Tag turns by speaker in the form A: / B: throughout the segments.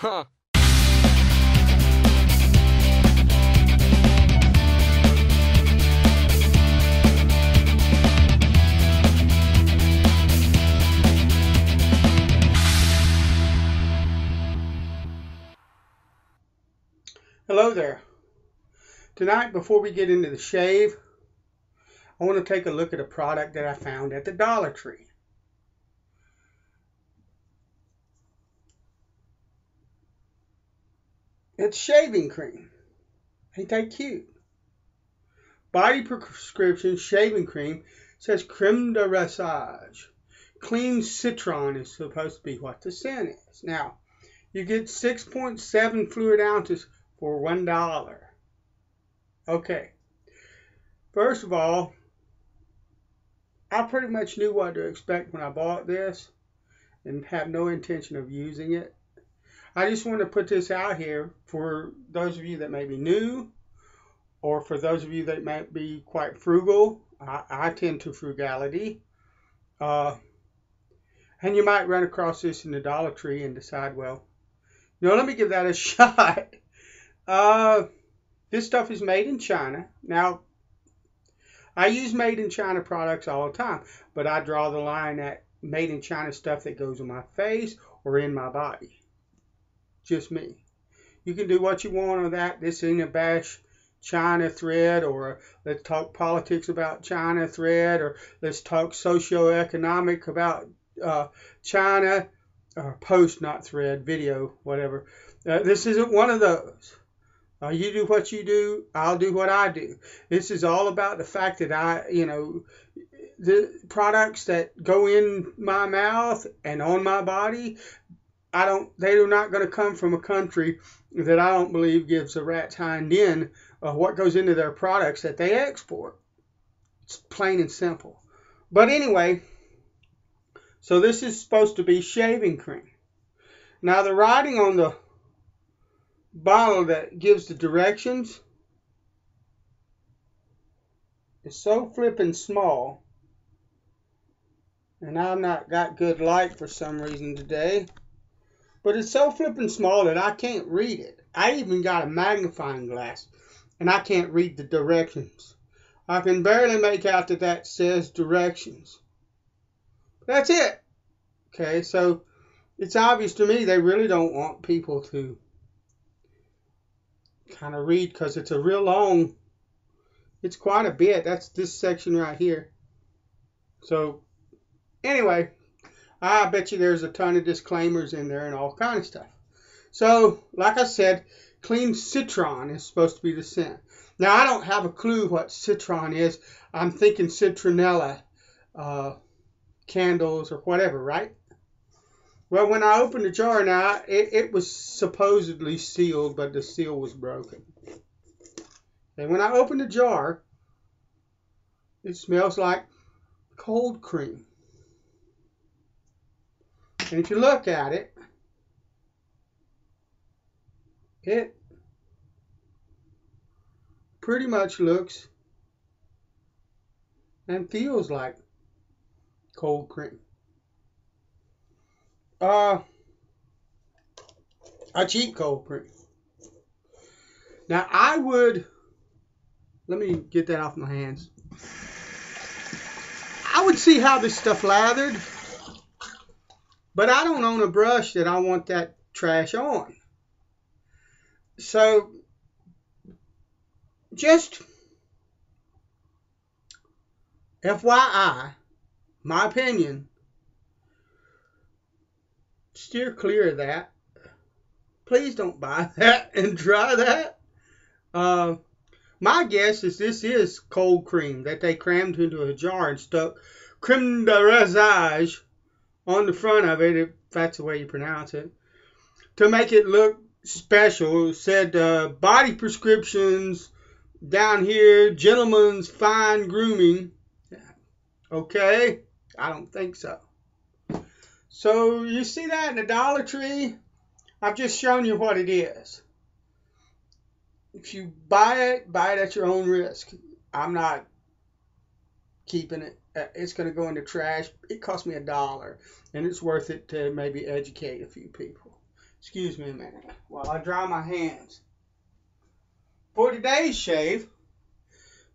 A: Huh.
B: Hello there. Tonight, before we get into the shave, I want to take a look at a product that I found at the Dollar Tree. It's shaving cream. Ain't that cute? Body prescription shaving cream says creme de rasage. Clean citron is supposed to be what the scent is. Now, you get 6.7 fluid ounces for $1. Okay. First of all, I pretty much knew what to expect when I bought this and have no intention of using it. I just want to put this out here for those of you that may be new, or for those of you that might be quite frugal. I tend to frugality. And you might run across this in the Dollar Tree and decide, well, let me give that a shot. This stuff is made in China. Now, I use made in China products all the time, but I draw the line at made in China stuff that goes on my face or in my body. Just me. You can do what you want on that. This ain't a bash China thread, or let's talk politics about China thread, or let's talk socioeconomic about China, or post, not thread, video, whatever. This isn't one of those. You do what you do, I'll do what I do. This is all about the fact that the products that go in my mouth and on my body, they are not going to come from a country that I don't believe gives a rat's hind end of what goes into their products that they export. It's plain and simple. But anyway, so this is supposed to be shaving cream. Now the writing on the bottle that gives the directions is so flippin' small, and I've not got good light for some reason today, but it's so flippin' small that I can't read it. I even got a magnifying glass and I can't read the directions. I can barely make out that says directions. That's it. Okay, so it's obvious to me they really don't want people to kind of read, because it's a real long, it's quite a bit. That's this section right here. So anyway, I bet you there's a ton of disclaimers in there and all kind of stuff. So like I said, clean citron is supposed to be the scent. Now I don't have a clue what citron is. I'm thinking citronella candles or whatever, right? Well, when I opened the jar now, it was supposedly sealed, but the seal was broken. And when I opened the jar, it smells like cold cream. And if you look at it, it pretty much looks and feels like cold cream. A cheap cold cream. Now let me get that off my hands. I would see how this stuff lathered, but I don't own a brush that I want that trash on. So, just FYI, my opinion, steer clear of that. Please don't buy that and try that. My guess is this is cold cream that they crammed into a jar and stuck creme de rasage on the front of it, if that's the way you pronounce it, to make it look special. It said body prescriptions down here, gentlemen's fine grooming. Okay, I don't think so. So you see that in the Dollar Tree? I've just shown you what it is. If you buy it at your own risk. I'm not keeping it. It's going to go in the trash. It cost me $1, and it's worth it to maybe educate a few people. Excuse me a minute while I dry my hands. For today's shave,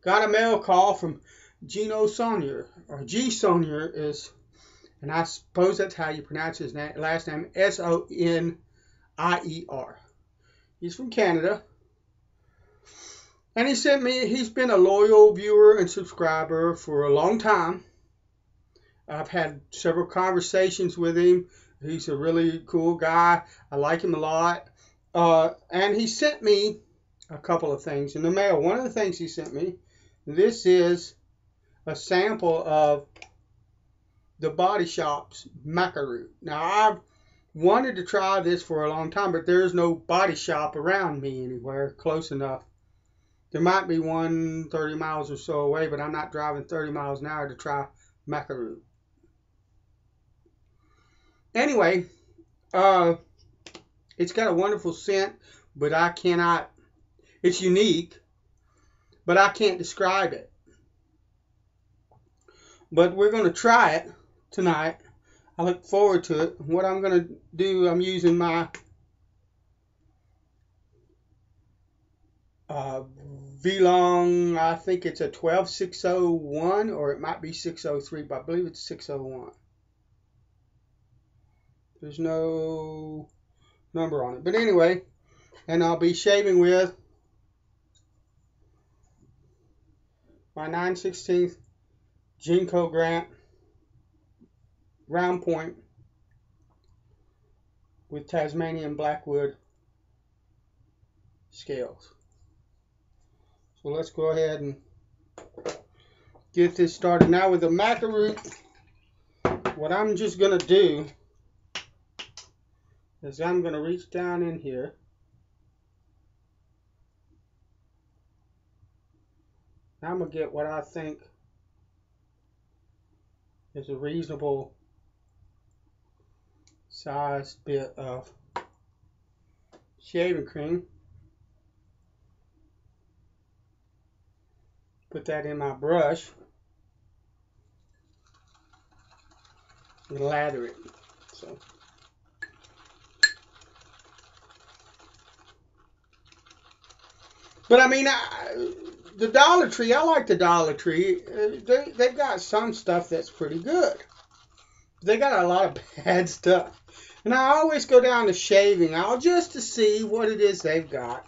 B: got a mail call from Gino Sonier, or G Sonier is, and I suppose that's how you pronounce his last name, Sonier. He's from Canada. And he sent me, he's been a loyal viewer and subscriber for a long time. I've had several conversations with him. He's a really cool guy. I like him a lot. And he sent me a couple of things in the mail. One of the things he sent me, this is a sample of the Body Shop's Macca root. Now, I've wanted to try this for a long time, but there's no Body Shop around me anywhere close enough. There might be one 30 miles or so away, but I'm not driving 30 miles an hour to try Macca root. Anyway, it's got a wonderful scent, but I cannot, it's unique, but I can't describe it. But we're going to try it tonight. I look forward to it. What I'm going to do, I'm using my V-Long, I think it's a 12601, or it might be 603, but I believe it's 601. There's no number on it. But anyway, and I'll be shaving with my 9/16 Genco Grant round point with Tasmanian Blackwood scales. So let's go ahead and get this started. Now with the Macca root, what I'm just going to do is I'm going to reach down in here I'm going to get what I think is a reasonable sized bit of shaving cream. Put that in my brush and lather it. So but I mean, the Dollar Tree, I like the Dollar Tree. They've got some stuff that's pretty good. They got a lot of bad stuff. And I always go down to shaving aisle just to see what it is they've got.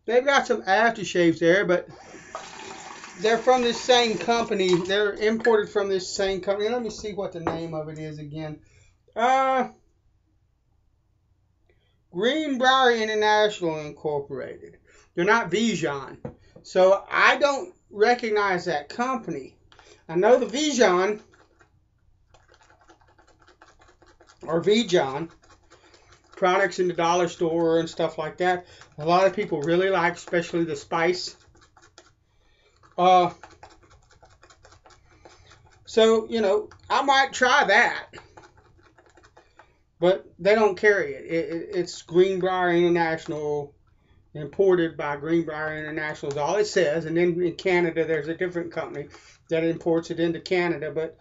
B: They've got some aftershaves there, but they're from this same company. They're imported from this same company. Let me see what the name of it is again. Greenbrier International Incorporated. They're not Vijon. So I don't recognize that company. I know the Vijon, or Vijon, products in the dollar store and stuff like that. A lot of people really like, especially the spice. So, you know, I might try that. But they don't carry it. It's Greenbrier International, imported by Greenbrier International is all it says. And then in Canada, there's a different company that imports it into Canada. But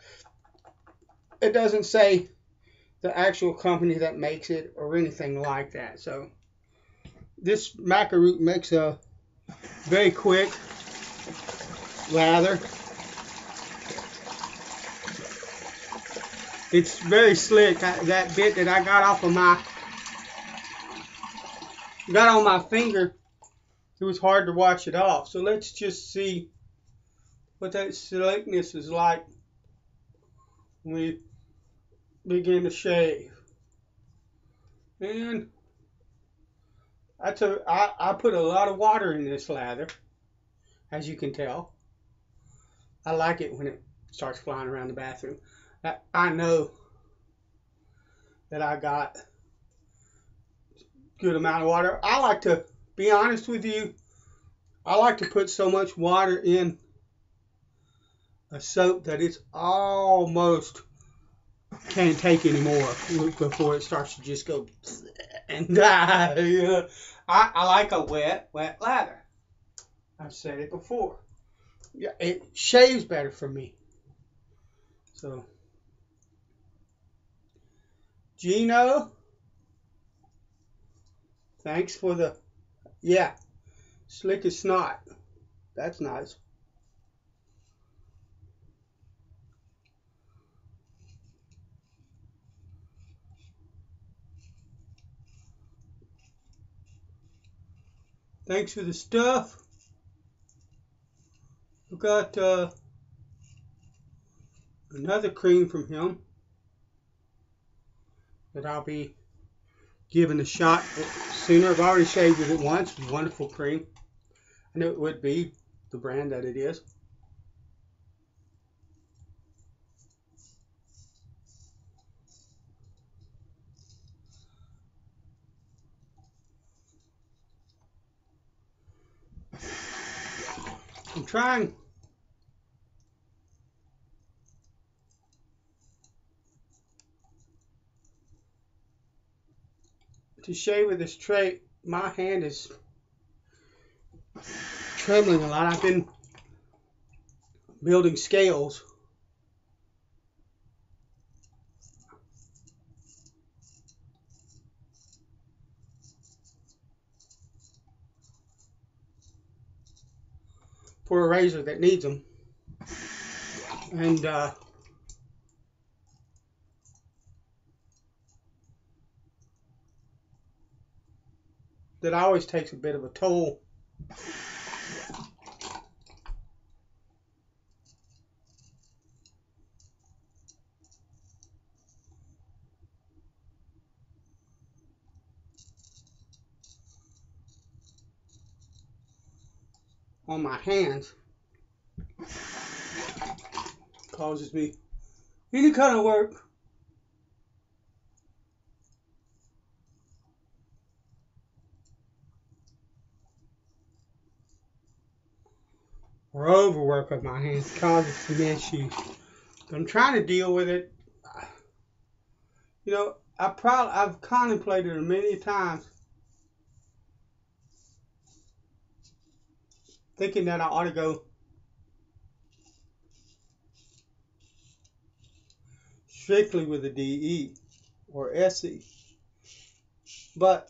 B: it doesn't say the actual company that makes it or anything like that. So this Macca root makes a very quick lather. It's very slick. That bit that I got off of got on my finger, it was hard to wash it off. So let's just see what that slickness is like when we begin to shave. And I put a lot of water in this lather, as you can tell. I like it when it starts flying around the bathroom. I know that I got a good amount of water. I like to be honest with you. I like to put so much water in a soap that it's almost can't take anymore before it starts to just go and die. I like a wet lather. I've said it before. Yeah, it shaves better for me. So Gino, thanks for the, yeah, slick as snot. That's nice. Thanks for the stuff. We've got another cream from him that I'll be giving a shot sooner. I've already shaved with it once. Wonderful cream. I knew it would be the brand that it is. I'm trying to shave with this straight. My hand is trembling a lot. I've been building scales. For a razor that needs them. And that always takes a bit of a toll. On my hands. Causes me any kind of work. Or overwork of my hands causes some issues. But I'm trying to deal with it. You know, I've contemplated it many times, thinking that I ought to go strictly with a DE or SE. But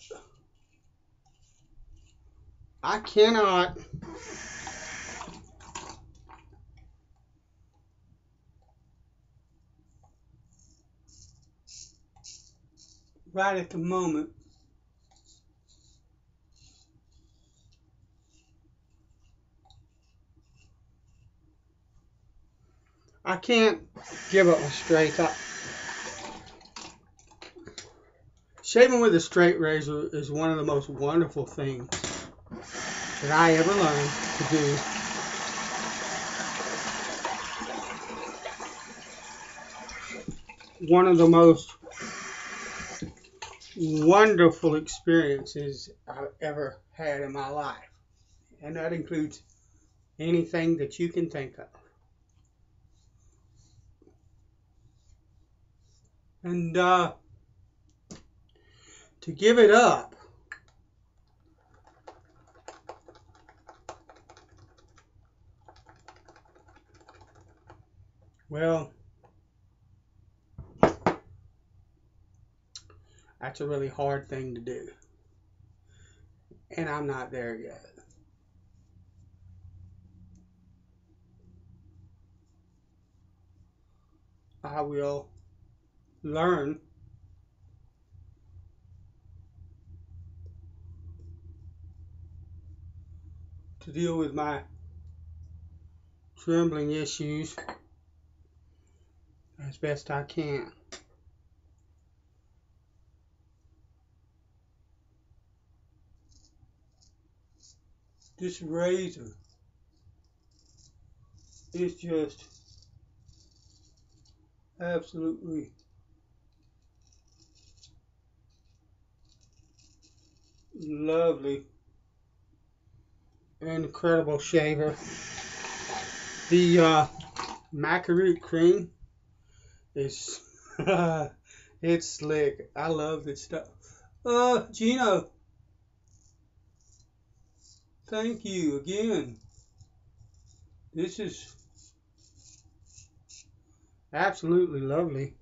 B: I cannot right at the moment. I can't give up a straight. Shaving with a straight razor is one of the most wonderful things that I ever learned to do. One of the most wonderful experiences I've ever had in my life. And that includes anything that you can think of. And to give it up, well, that's a really hard thing to do. And I'm not there yet. I will learn to deal with my trembling issues as best I can. This razor is just absolutely lovely. Incredible shaver. The Macca cream is it's slick. I love this stuff. Gino, thank you again. This is absolutely lovely.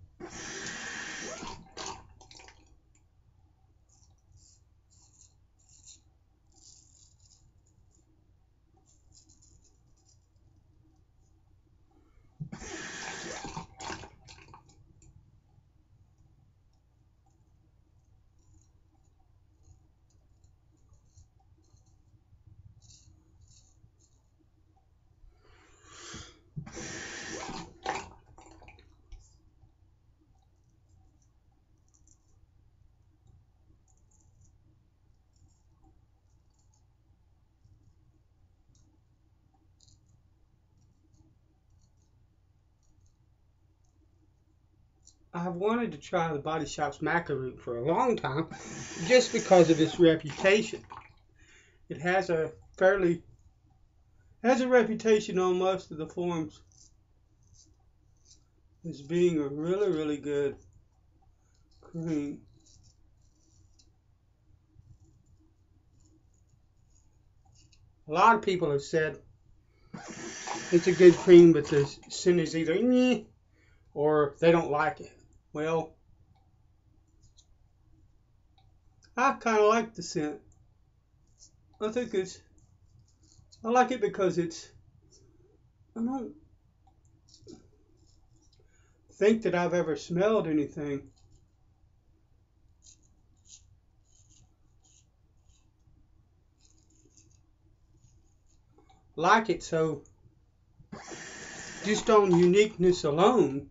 B: I've wanted to try the Body Shop's Macca root for a long time, just because of its reputation. It has a reputation on most of the forums as being a really, really good cream. A lot of people have said it's a good cream, but the scent is either meh or they don't like it. Well, I kind of like the scent. I like it because I don't think that I've ever smelled anything like it, so just on uniqueness alone,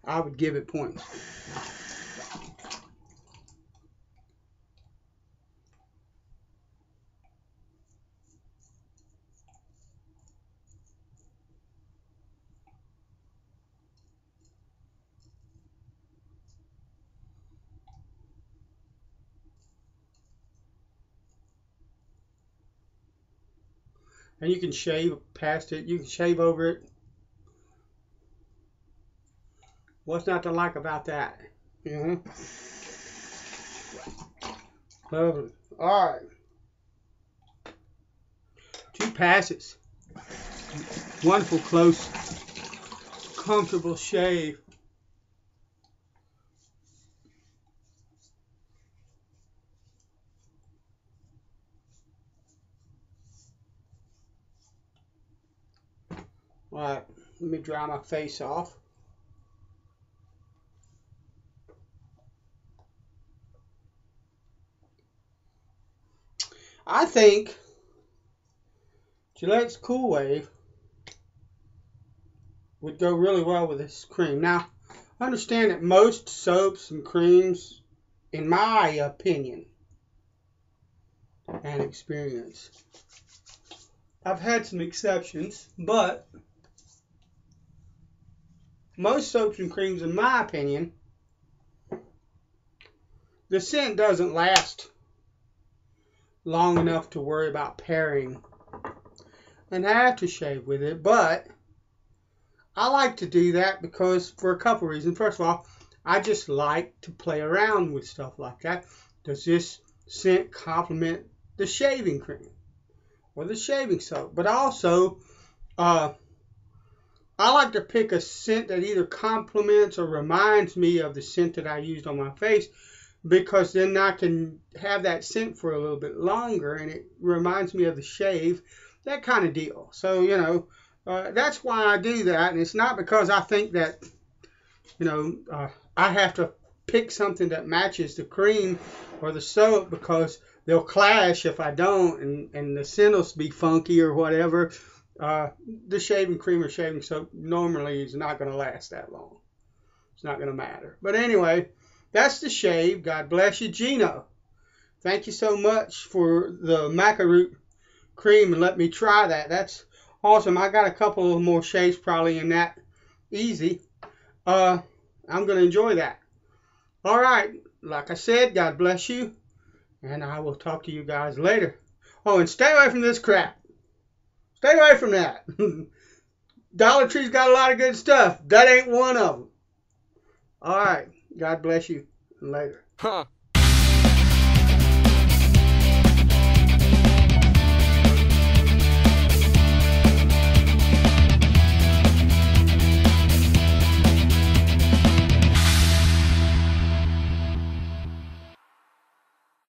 B: I would give it points. And you can shave past it. You can shave over it. What's not to like about that? Lovely. All right. 2 passes. Wonderful, close, comfortable shave. All right. Let me dry my face off. I think Gillette's Cool Wave would go really well with this cream. Now, understand that most soaps and creams, in my opinion and experience, I've had some exceptions, but most soaps and creams, in my opinion, the scent doesn't last long enough to worry about pairing an aftershave with it. But I like to do that because for a couple reasons. First of all, I just like to play around with stuff like that. Does this scent complement the shaving cream or the shaving soap? But also, I like to pick a scent that either complements or reminds me of the scent that I used on my face, because then I can have that scent for a little bit longer and it reminds me of the shave, that kind of deal. So, that's why I do that. And it's not because I think that, I have to pick something that matches the cream or the soap, because they'll clash if I don't, and the scent will be funky or whatever. The shaving cream or shaving soap normally is not going to last that long. It's not going to matter. But anyway, that's the shave. God bless you, Gino. Thank you so much for the Macca root cream and let me try that. That's awesome. I got a couple of more shaves probably in that. Easy. I'm going to enjoy that. All right. Like I said, God bless you. And I will talk to you guys later. Oh, and stay away from this crap. Stay away from that. Dollar Tree's got a lot of good stuff. That ain't one of them. All right. God bless you. Later.
A: Huh.